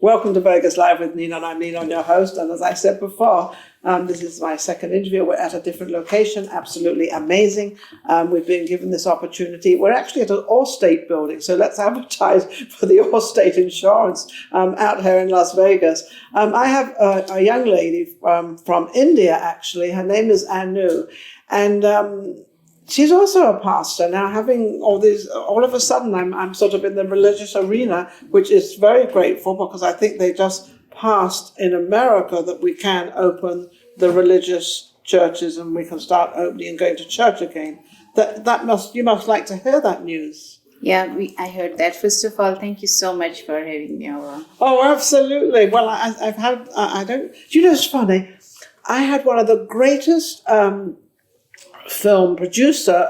Welcome to Vegas Live with Ninon. I'm Ninon, your host, and as I said before, this is my second interview. We're at a different location, absolutely amazing. We've been given this opportunity. We're actually at an Allstate building, so let's advertise for the Allstate insurance out here in Las Vegas. I have a young lady from India, actually. Her name is Anu, and she's also a pastor. Now, having all of a sudden, I'm sort of in the religious arena, which is very grateful because I think they just passed in America that we can open the religious churches and we can start opening and going to church again. You must like to hear that news. Yeah, I heard that. First of all, thank you so much for having me over. Oh, absolutely. Well, I've had, it's funny. I had one of the greatest film producer,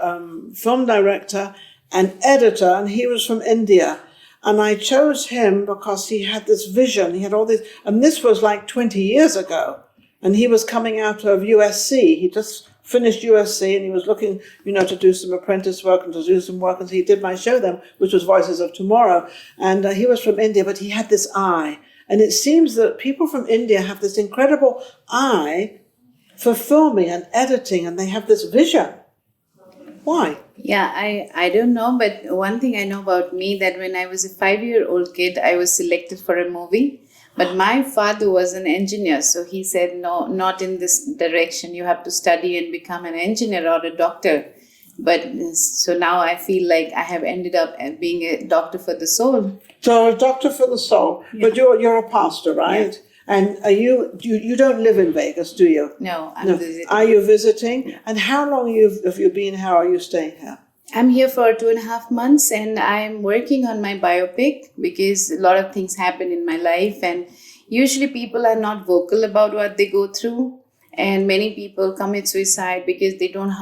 film director, and editor, and he was from India. And I chose him because he had this vision. He had all this, and this was like 20 years ago. And he was coming out of USC. He just finished USC, and he was looking, to do some apprentice work and to do some work. And so he did my show then, which was Voices of Tomorrow. And he was from India, but he had this eye. And it seems that people from India have this incredible eye for filming and editing, and they have this vision. Why? Yeah, I don't know, but one thing I know about me, that when I was a 5-year-old kid, I was selected for a movie. But my father was an engineer, so he said, no, not in this direction. You have to study and become an engineer or a doctor. But so now I feel like I have ended up being a doctor for the soul. So a doctor for the soul, yeah. But you're a pastor, right? Yeah. And are you don't live in Vegas, do you? No, I'm visiting. Are you visiting? Yeah. And how long have you been here? Are you staying here? I'm here for 2.5 months, and I'm working on my biopic because a lot of things happen in my life, and usually people are not vocal about what they go through, and many people commit suicide because they don't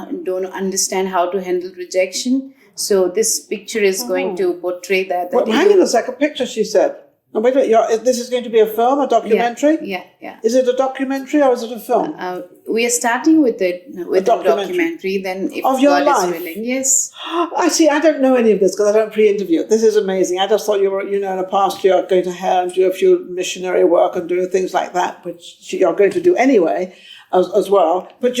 understand how to handle rejection. So this picture is going to portray that. Well, hang on a second. Picture, she said. No, wait, this is going to be a film, a documentary? Yeah. Is it a documentary or is it a film? We are starting with a documentary. Then, if of your God life? is willing, yes. I see. I don't know any of this because I don't pre-interview. This is amazing. I just thought you were, in a past you're going to have and do a few missionary work and do things like that, which you're going to do anyway, as well. But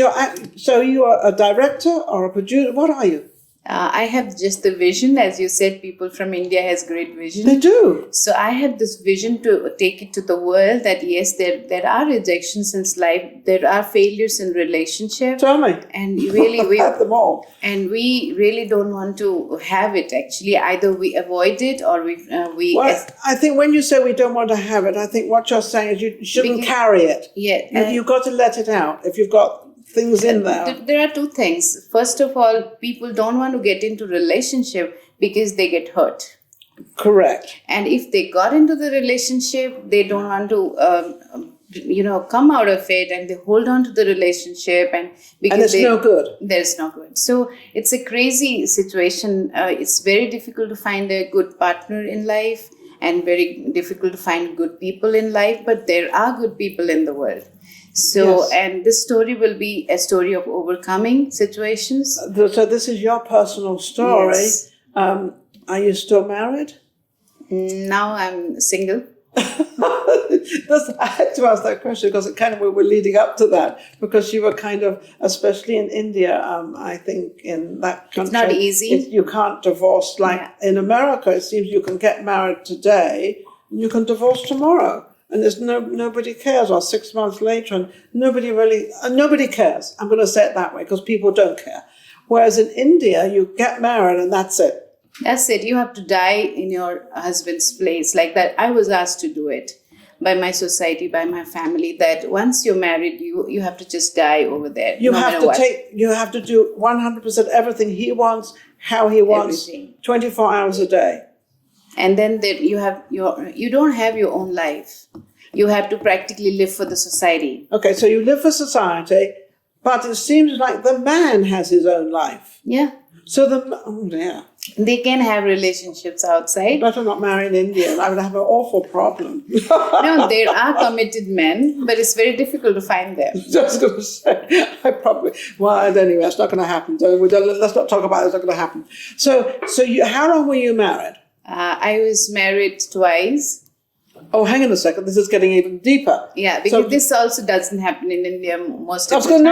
so you are a director or a producer. What are you? I have just the vision. As you said, people from India has great vision. They do. So I have this vision to take it to the world that yes, there are rejections in life. There are failures in relationships. Tell me. And really, we have them all. And we really don't want to have it. Actually, either we avoid it or we. Well, I think when you say we don't want to have it, I think what you're saying is you shouldn't carry it. Yeah. You've got to let it out. If you've got things in there. There are two things. First of all, people don't want to get into relationship because they get hurt. Correct. And if they got into the relationship, they don't want to, come out of it, and they hold on to the relationship, and it's no good. There's no good. So it's a crazy situation. It's very difficult to find a good partner in life, and very difficult to find good people in life. But there are good people in the world. So, yes. And this story will be a story of overcoming situations. So this is your personal story. Yes. Are you still married? Now I'm single. I had to ask that question because we were leading up to that, because you were kind of, especially in India, I think in that country. It's not easy. You can't divorce in America. It seems you can get married today and you can divorce tomorrow. And there's nobody cares, or 6 months later, and nobody cares. I'm going to say it that way because people don't care. Whereas in India, you get married and that's it. That's it. You have to die in your husband's place like that. I was asked to do it by my society, by my family, that once you're married, you have to just die over there. You have to do 100% everything he wants, how he wants, everything. 24 hours a day. And then you don't have your own life. You have to practically live for the society. Okay, so you live for society, but it seems like the man has his own life. Yeah. So they can have relationships outside. Better not marry an Indian. I would have an awful problem. No, there are committed men, but it's very difficult to find them. Just going to say, anyway, it's not going to happen. Let's not talk about it. It's not going to happen. So how long were you married? I was married twice. Oh, hang on a second. This is getting even deeper. Yeah, because this also doesn't happen in India most of the time.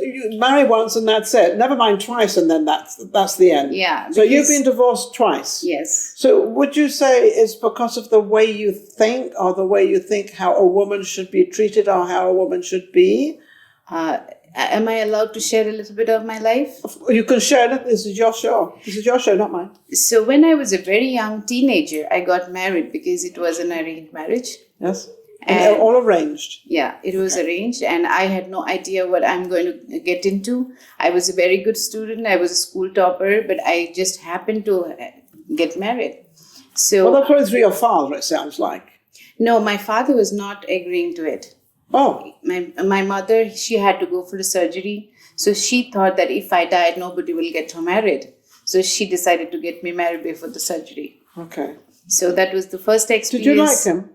You marry once and that's it. Never mind twice and then that's the end. Yeah. So you've been divorced twice. Yes. So would you say it's because of the way you think or the way you think how a woman should be treated or how a woman should be? Am I allowed to share a little bit of my life? You can share it. This is your show. This is your show, not mine. So when I was a very young teenager, I got married because it was an arranged marriage. Yes. And all arranged. Yeah, it was arranged, and I had no idea what I'm going to get into. I was a very good student. I was a school topper, but I just happened to get married. So, Well, that's probably through your father, it sounds like. no, my father was not agreeing to it. Oh, My mother, she had to go for the surgery. So she thought that if I died, nobody will get her married. So she decided to get me married before the surgery. okay. So that was the first experience. Did you like him?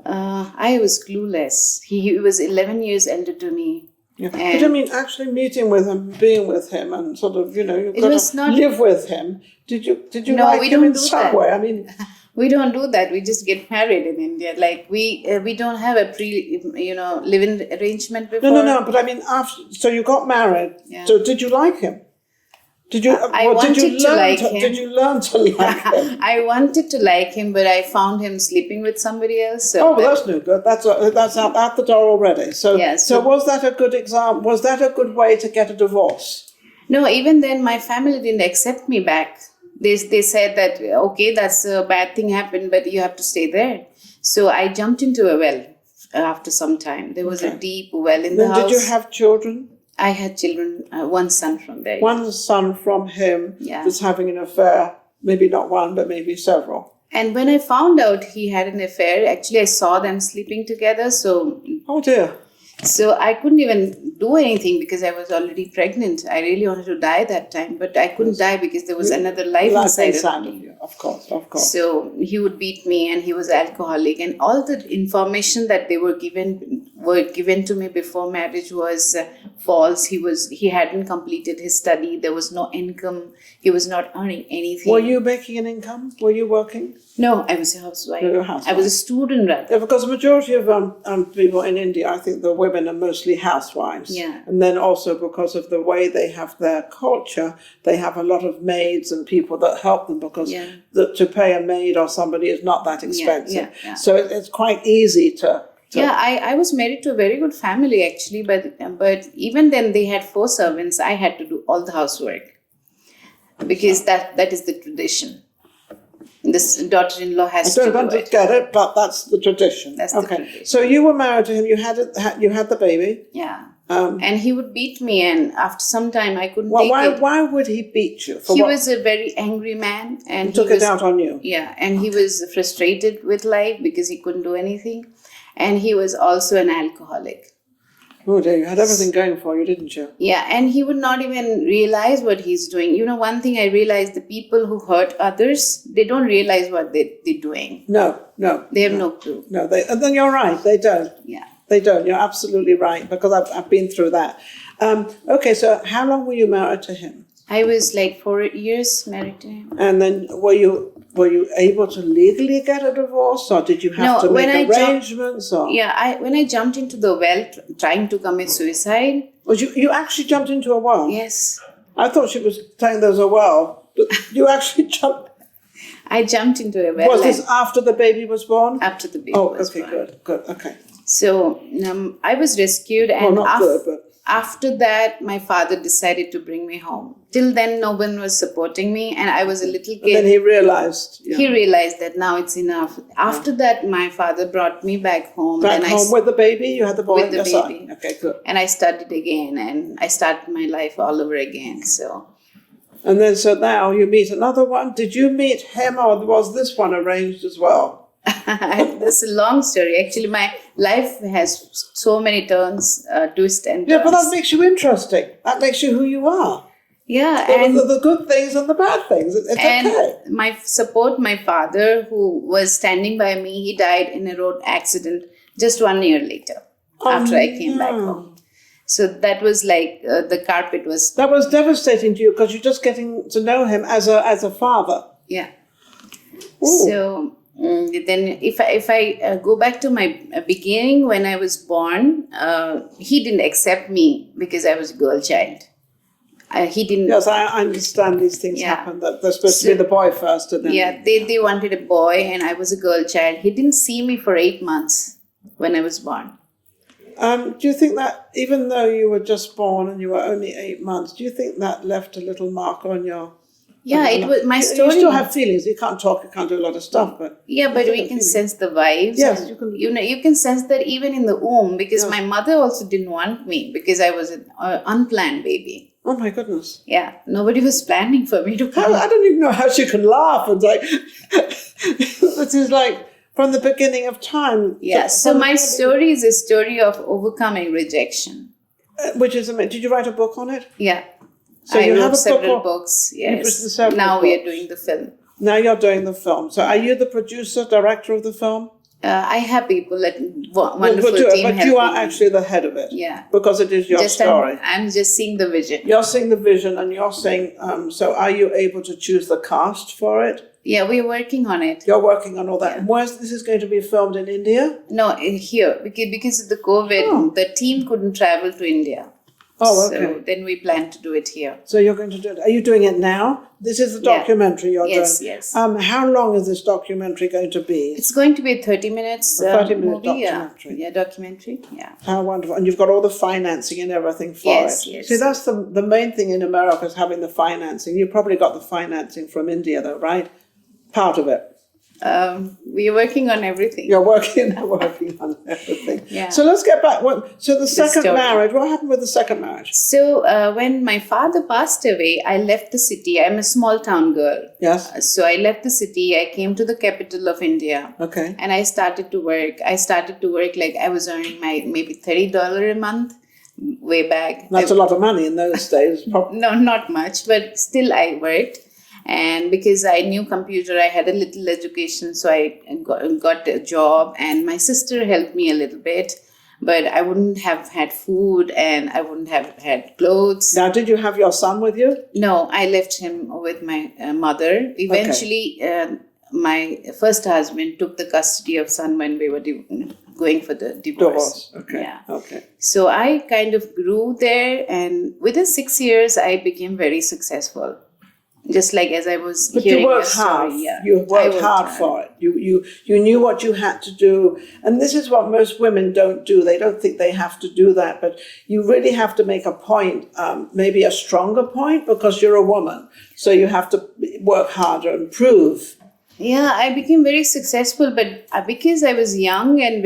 I was clueless. He was 11 years elder to me. Yeah. And But I mean, actually meeting with him, being with him, and sort of, you've It got was to not- live with him. Did you No, like we him don't in do some that. way? I mean, we don't do that. We just get married in India. Like we don't have a live-in arrangement before. no. But I mean, so you got married. Yeah. So did you like him? Did you? I wanted to like him. Did you learn to like him? I wanted to like him, but I found him sleeping with somebody else. So Oh, well, that's no good. That's out the door already. So, Yeah, so was that a good example? Was that a good way to get a divorce? no, even then, my family didn't accept me back. They said that, okay, that's a bad thing happened, but you have to stay there. So I jumped into a well after some time. There was a Okay. deep well in Then the house. did you have children? I had children, one son from there. One son from him Yeah. was having an affair. Maybe not one, but maybe several. And when I found out he had an affair, actually I saw them sleeping together. Oh dear. So I couldn't even do anything because I was already pregnant. I really wanted to die that time, but I couldn't die because there was another life inside of me. you. Of course. So he would beat me, and he was alcoholic, and all the information that they were given to me before marriage was false. He hadn't completed his study. There was no income. He was not earning anything. Were you making an income? Were you working? No, I was a housewife. You were a housewife. I was a student rather. Yeah, because the majority of people in India, I think the women are mostly housewives. Yeah. And then also because of the way they have their culture, they have a lot of maids and people that help them because Yeah. to pay a maid or somebody is not that expensive. yeah. So it's quite easy to Yeah, I was married to a very good family actually, but even then they had 4 servants. I had to do all the housework because that is the tradition. This daughter-in-law has I to don't do it. get it, but that's the tradition. That's the okay. tradition. So you were married to him. You had the baby. Yeah, Um, and he would beat me, and after some time I couldn't well, take it. why would he beat you? He was a very angry man, and He took it out on you. Yeah, and he was frustrated with life because he couldn't do anything, and he was also an alcoholic. Oh dear, you had everything going for you, didn't you? Yeah, and he would not even realize what he's doing. You know, one thing I realized, the people who hurt others, they don't realize what they're doing. No. They have no clue. No, and then you're right, they don't. Yeah. They don't. You're absolutely right, because I've been through that. Okay, so how long were you married to him? I was like 4 years married to him. And then were you able to legally get a divorce, or did you have to make arrangements? When I jumped into the well trying to commit suicide. Was you actually jumped into a well? Yes. I thought she was saying there was a well, but you actually jumped. I jumped into a well. Was this after the baby was born? After the baby was okay, born. good, okay. So I was rescued, and Well, not good, but... after that, my father decided to bring me home. Till then, no one was supporting me, and I was a little kid. And then he realized. Yeah. He realized that now it's enough. After that, my father brought me back home. Back home with the baby? You had the boy? With the baby. Okay, good. And I studied again, and I started my life all over again. So And then, so now you meet another one. Did you meet him, or was this one arranged as well? that's a long story. Actually, my life has so many turns, twists and turns. Yeah, but that makes you interesting. That makes you who you are. Yeah, and the good things and the bad things. It's and okay. My father, who was standing by me, he died in a road accident just 1 year later after I came back home. So that was like the carpet was... That was devastating to you because you're just getting to know him as a father. Yeah. Ooh. So Then if I go back to my beginning, when I was born, he didn't accept me because I was a girl child. He didn't. Yes, I understand these things Yeah. happen. That they're supposed to be the boy first, and then Yeah, they wanted a boy, and I was a girl child. He didn't see me for 8 months when I was born. Do you think that even though you were just born and you were only 8 months, do you think that left a little mark on your? Yeah, it was my story. You still have feelings. You can't talk. You can't do a lot of stuff, but Yeah, but we can sense the vibes. Yes, you can. You can sense that even in the womb, because Yes. my mother also didn't want me because I was an unplanned baby. Oh my goodness! Yeah, nobody was planning for me to How, come. I don't even know how she can laugh and like. This is like from the beginning of time. Yeah, so From the my beginning- story is a story of overcoming rejection. which is amazing. Did you write a book on it? Yeah. So I you have wrote a book several or- books. You've Yes. written several Now we are books. doing the film. Now you're doing the film. So are you the producer, director of the film? I have people that Well, wonderful do it, team but you are helping me. actually the head of it. Yeah. Because it is your Just story. I'm just seeing the vision. You're seeing the vision and you're saying, so are you able to choose the cast for it? Yeah, we're working on it. You're working on all that. Yeah. And where's this is going to be filmed in India? No, here because of the COVID, Oh. the team couldn't travel to India. Oh, okay. So then we plan to do it here. So you're going to do it. Are you doing it now? This is the Yeah. documentary you're Yes, doing. yes. How long is this documentary going to be? It's going to be a 30 minutes A 30-minute movie. documentary. Yeah, documentary. Yeah. How wonderful. And you've got all the financing and everything for Yes, it. yes. See, that's the main thing in America is having the financing. You probably got the financing from India though, right? Part of it. We are working on everything. You're working on everything. Yeah. So let's get back. So the second story. marriage, what happened with the second marriage? So when my father passed away, I left the city. I'm a small town girl. Yes. So I left the city. I came to the capital of India. Okay. And I started to work. Like I was earning my maybe $30 a month way back. That's a lot of money in those days. No, not much, but still I worked. And because I knew computer, I had a little education, so I got a job, and my sister helped me a little bit, but I wouldn't have had food and I wouldn't have had clothes. Now, did you have your son with you? No, I left him with my mother. Eventually, my first husband took the custody of son when we were going for the divorce. Okay. Yeah. Okay. So I kind of grew there, and within 6 years, I became very successful. Just like as I was But hearing you your worked story, hard. yeah. You I worked hard for it. You knew what you had to do. And this is what most women don't do. They don't think they have to do that. But you really have to make a point, maybe a stronger point, because you're a woman. So you have to work harder and prove. Yeah, I became very successful, but because I was young and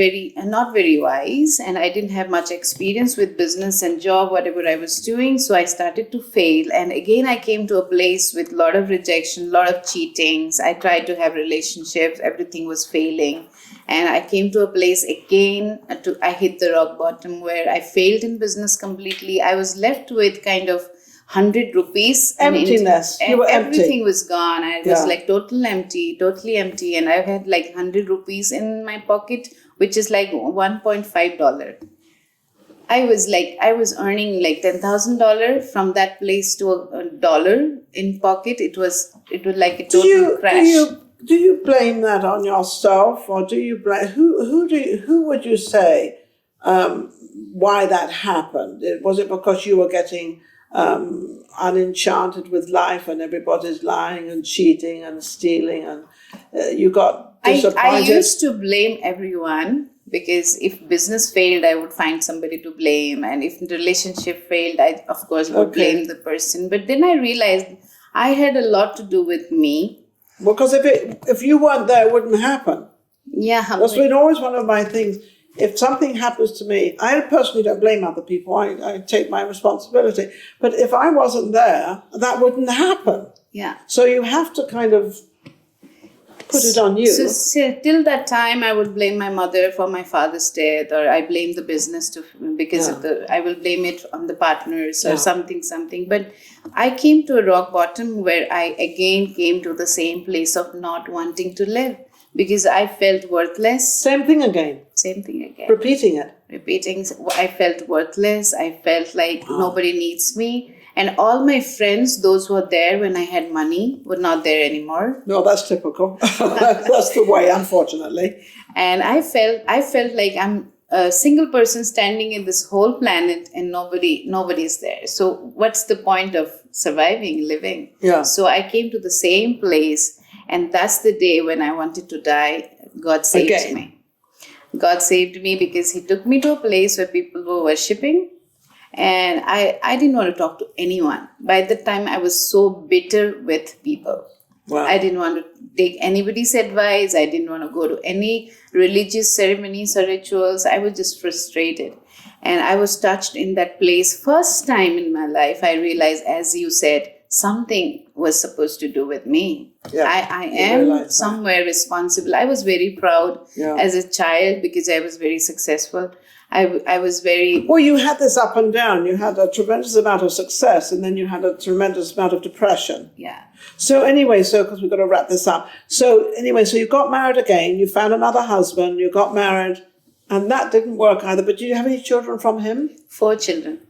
not very wise, and I didn't have much experience with business and job, whatever I was doing, so I started to fail. And again, I came to a place with a lot of rejection, a lot of cheatings. I tried to have relationships, everything was failing. And I came to a place again, I hit the rock bottom where I failed in business completely. I was left with kind of 100 rupees. Emptiness. And You were empty. everything was gone. I was Yeah. like totally empty. And I had like 100 rupees in my pocket, which is like $1.5. I was earning like $10,000 from that place to a dollar in pocket. It was like a total crash. Do you blame that on yourself, or do you blame who would you say why that happened? Was it because you were getting unenchanted with life and everybody's lying and cheating and stealing and you got disappointed? I used to blame everyone, because if business failed, I would find somebody to blame, and if the relationship failed, I of course would blame the person. But then I realized I had a lot to do with me. Because if you weren't there, it wouldn't happen. Yeah, That's been always one of my things. If something happens to me, I personally don't blame other people. I take my responsibility. But if I wasn't there, that wouldn't happen. yeah. So you have to kind of put it on you. So till that time, I would blame my mother for my father's death, or I blame the business because of I will blame it on the partners or something. But I came to a rock bottom where I again came to the same place of not wanting to live, because I felt worthless. Same thing again. Same thing again. Repeating it. Repeating. I felt worthless. I felt like nobody needs me. And all my friends, those who were there when I had money, were not there anymore. No, that's typical. That's the way, unfortunately. And I felt like I'm a single person standing in this whole planet and nobody's there. So what's the point of surviving, living? Yeah. So I came to the same place, and that's the day when I wanted to die. God saved me. God saved me because he took me to a place where people were worshipping, and I didn't want to talk to anyone. By the time I was so bitter with people. Wow. I didn't want to take anybody's advice. I didn't want to go to any religious ceremonies or rituals. I was just frustrated. And I was touched in that place. First time in my life, I realized, as you said, something was supposed to do with me. Yeah, I am somewhere responsible. I was very proud as a child because I was very successful. I was very... Well, you had this up and down. You had a tremendous amount of success, and then you had a tremendous amount of depression. Yeah. So anyway, because we've got to wrap this up. So anyway, so you got married again. You found another husband. You got married, and that didn't work either. But do you have any children from him? 4 children.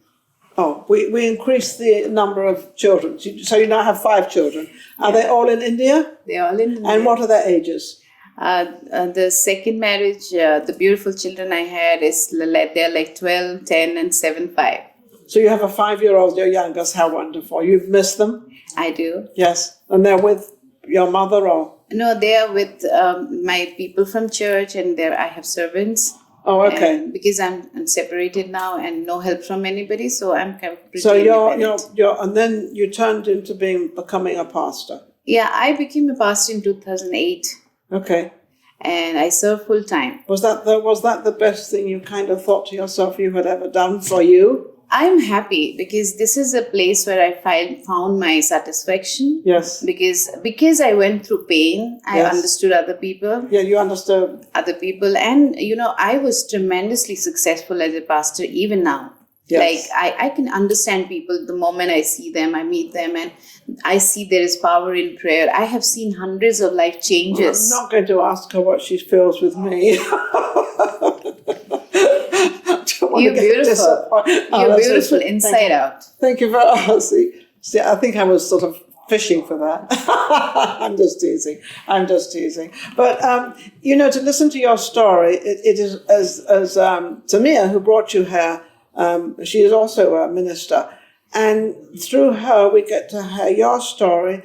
Oh, we increased the number of children. So you now have 5 children. Are they all in India? They're all in India. And what are their ages? The second marriage, the beautiful children I had, they're like 12, 10, and 7, 5. So you have a 5-year-old, your youngest. How wonderful. You've missed them? I do. Yes. And they're with your mother or? No, they are with my people from church, and I have servants. Oh, okay. And because I'm separated now and no help from anybody, so I'm completely So independent. and then you turned into becoming a pastor. Yeah, I became a pastor in 2008. Okay. And I serve full time. Was that the best thing you kind of thought to yourself you had ever done for you? I'm happy because this is a place where I found my satisfaction. Yes. Because I went through pain, I understood other people. Yeah, you understood. Other people. And, I was tremendously successful as a pastor even now. Yes. Like, I can understand people the moment I see them, I meet them, and I see there is power in prayer. I have seen hundreds of life changes. I'm not going to ask her what she feels with me. You're beautiful. You're beautiful inside out. Thank you very much. See, I think I was sort of fishing for that. I'm just teasing. But, to listen to your story, it is as Tamia, who brought you here, she is also a minister. And through her, we get to hear your story.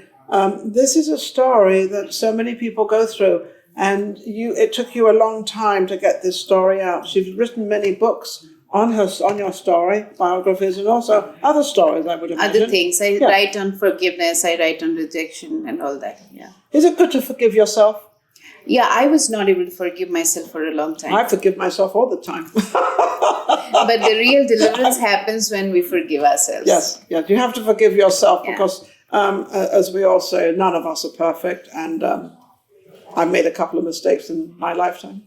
This is a story that so many people go through. And it took you a long time to get this story out. She's written many books on your story, biographies, and also other stories, I would imagine. Other things. I write on forgiveness, I write on rejection and all that. Yeah. Is it good to forgive yourself? Yeah, I was not able to forgive myself for a long time. I forgive myself all the time. But the real deliverance happens when we forgive ourselves. Yes. You have to forgive yourself because, as we all say, none of us are perfect, and I've made a couple of mistakes in my lifetime.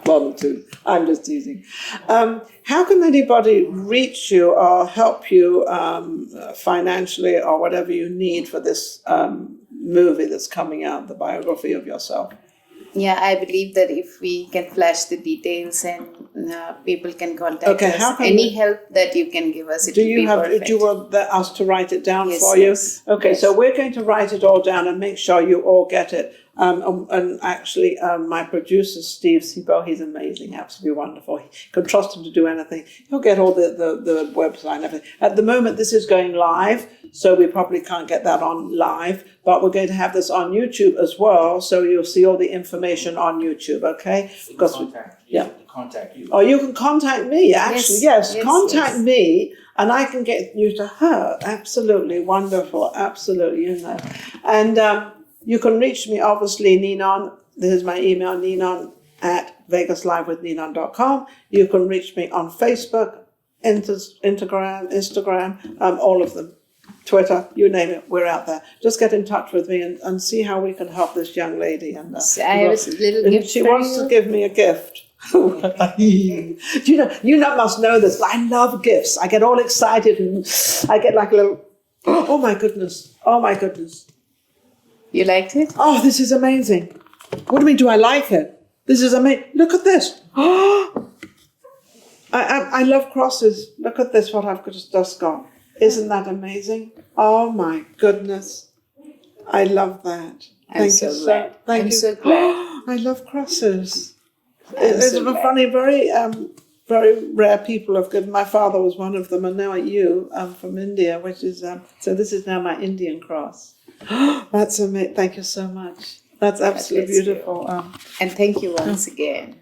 More than 2. I'm just teasing. How can anybody reach you or help you financially or whatever you need for this movie that's coming out, the biography of yourself? Yeah, I believe that if we can flash the details and people can contact us, any help that you can give us, do you want us to write it down for you? Yes. Okay, yes. So we're going to write it all down and make sure you all get it. And actually, my producer, Steve Sibo, he's amazing, absolutely wonderful. You can trust him to do anything. He'll get all the website and everything. At the moment, this is going live, so we probably can't get that on live, but we're going to have this on YouTube as well, so you'll see all the information on YouTube, okay? Because contact you. Oh, you can contact me, actually. Yes, contact me, and I can get you to her. Absolutely wonderful. Absolutely, And you can reach me, obviously, Ninon. This is my email, ninon@vegaslivewithninon.com. You can reach me on Facebook, Instagram, all of them. Twitter, you name it, we're out there. Just get in touch with me and see how we can help this young lady. And I have a little gift she wants to give me a gift. you must know this, but I love gifts. I get all excited and I get like a little, oh my goodness. You liked it? Oh, this is amazing. What do you mean, do I like it? This is amazing. Look at this. I love crosses. Look at this, what I've just got. Isn't that amazing? Oh my goodness. I love that. I'm so glad. Thank I'm you. so glad. I love crosses. I'm It's so glad. funny, very rare people of good. My father was one of them, and now you from India, which is so. This is now my Indian cross. That's amazing. Thank you so much. That's absolutely bless you. beautiful. And thank you once again.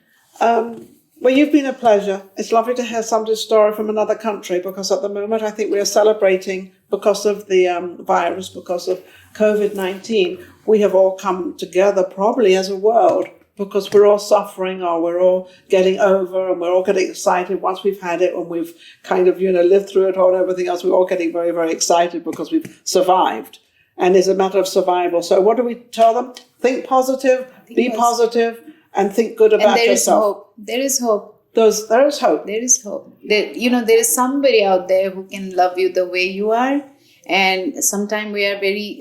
Well, you've been a pleasure. It's lovely to hear somebody's story from another country because at the moment I think we are celebrating because of the virus, because of COVID-19. We have all come together probably as a world because we're all suffering or we're all getting over and we're all getting excited once we've had it and we've kind of, lived through it all and everything else. We're all getting very, very excited because we've survived. And it's a matter of survival. So what do we tell them? Think positive, be positive, and think good about And there is yourself. hope. There is hope. There is hope. There is hope. There is somebody out there who can love you the way you are. And sometimes we are very,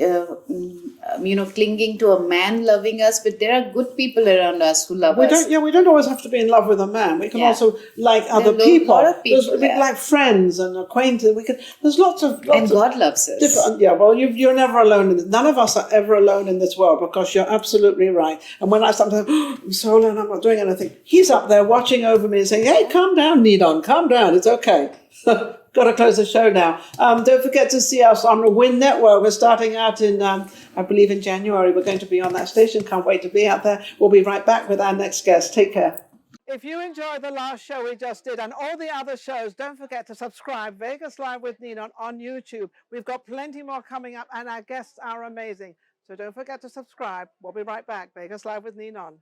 clinging to a man loving us, but there are good people around us who love us. We don't always have to be in love with a man. We can also like other There are people. lot of people, We like friends and acquaintances. There's lots of And God loves us. different. Yeah, well, you're never alone in this. None of us are ever alone in this world because you're absolutely right. And when I sometimes, I'm so alone, I'm not doing anything. He's up there watching over me and saying, "Hey, calm down, Ninon, calm down. It's okay." Got to close the show now. Don't forget to see us on the Win Network. We're starting out in, I believe, in January. We're going to be on that station. Can't wait to be out there. We'll be right back with our next guest. Take care. If you enjoyed the last show we just did and all the other shows, don't forget to subscribe. Vegas Live with Ninon on YouTube. We've got plenty more coming up and our guests are amazing. So don't forget to subscribe. We'll be right back. Vegas Live with Ninon.